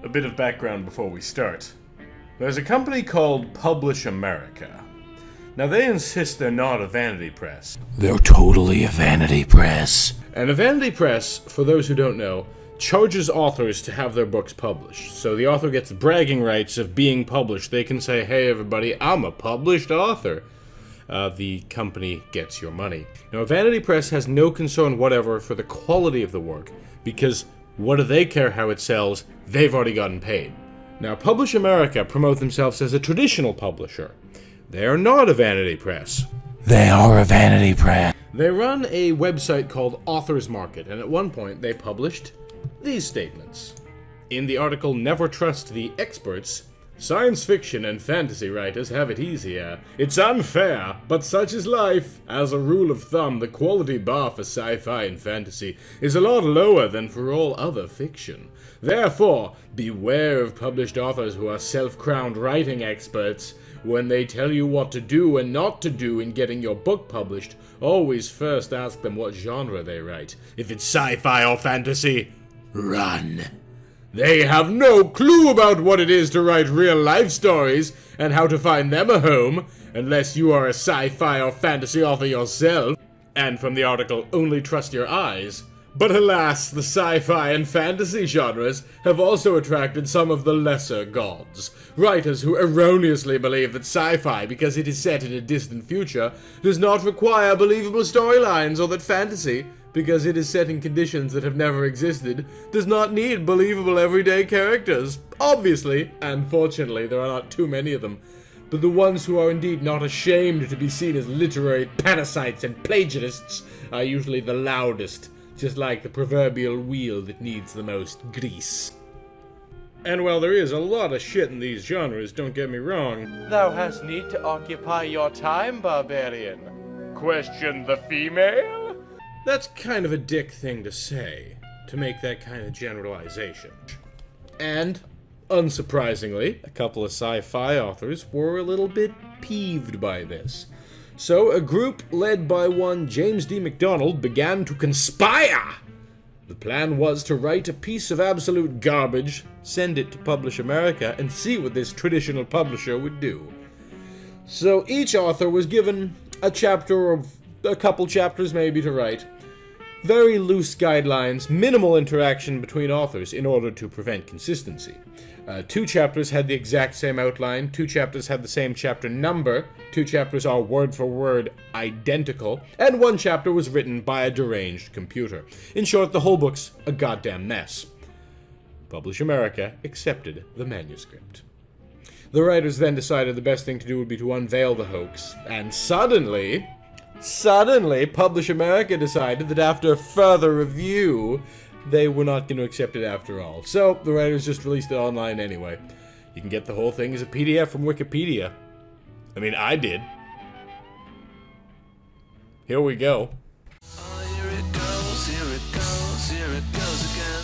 A bit of background before we start. There's a company called Publish America. Now they insist they're not a vanity press. They're totally a vanity press. And a vanity press, for those who don't know, charges authors to have their books published. So the author gets bragging rights of being published. They can say, hey everybody, I'm a published author. The company gets your money. Now a vanity press has no concern whatever for the quality of the work, because what do they care how it sells? They've already gotten paid. Now Publish America promote themselves as a traditional publisher. They are not a vanity press. They are a vanity press. They run a website called Author's Market, and at one point they published these statements. In the article Never Trust the Experts, science fiction and fantasy writers have it easier. It's unfair, but such is life. As a rule of thumb, the quality bar for sci-fi and fantasy is a lot lower than for all other fiction. Therefore, beware of published authors who are self-crowned writing experts. When they tell you what to do and not to do in getting your book published, always first ask them what genre they write. If it's sci-fi or fantasy, run. They have no clue about what it is to write real-life stories and how to find them a home, unless you are a sci-fi or fantasy author yourself. And from the article, only trust your eyes. But alas, the sci-fi and fantasy genres have also attracted some of the lesser gods. Writers who erroneously believe that sci-fi, because it is set in a distant future, does not require believable storylines, or that fantasy, because it is set in conditions that have never existed, does not need believable everyday characters. Obviously, and fortunately, there are not too many of them. But the ones who are indeed not ashamed to be seen as literary parasites and plagiarists are usually the loudest, just like the proverbial wheel that needs the most grease. And while there is a lot of shit in these genres, don't get me wrong. Thou hast need to occupy your time, barbarian. Question the female? That's kind of a dick thing to say, to make that kind of generalization. And, unsurprisingly, a couple of sci-fi authors were a little bit peeved by this. So, a group led by one James D. MacDonald began to conspire! The plan was to write a piece of absolute garbage, send it to Publish America, and see what this traditional publisher would do. So each author was given a chapter or a couple chapters maybe to write. Very loose guidelines, minimal interaction between authors in order to prevent consistency. 2 chapters had the exact same outline, 2 chapters had the same chapter number, 2 chapters are word for word identical, and 1 chapter was written by a deranged computer. In short, the whole book's a goddamn mess. Publish America accepted the manuscript. The writers then decided the best thing to do would be to unveil the hoax, and suddenly, Publish America decided that after further review, they were not going to accept it after all. So, the writers just released it online anyway. You can get the whole thing as a PDF from Wikipedia. I mean, I did. Here we go. Oh, here it goes, here it goes, here it goes again.